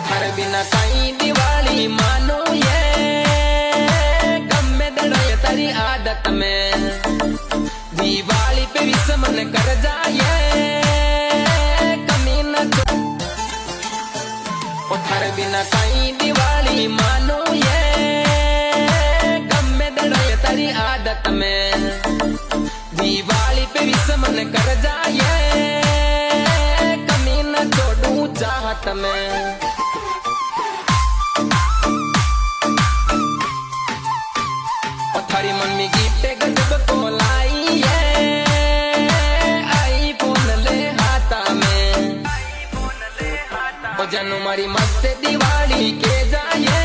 थारे बिना कहीं दिवाली मानो ये गमे दड़े तारी आदत में दिवाली पे भी समन कर जाए कमी न थारे बिना कहीं दिवाली मानो ये गमे दड़े तारी आदत में दिवाली पे भी समन कर जाए कमी न छोड़ू चाहत में थारी मम्मी गिफ्ट गजब को लाई है आई फोन ले हाथा में ओ जानू मारी मस्त दिवाली के जाए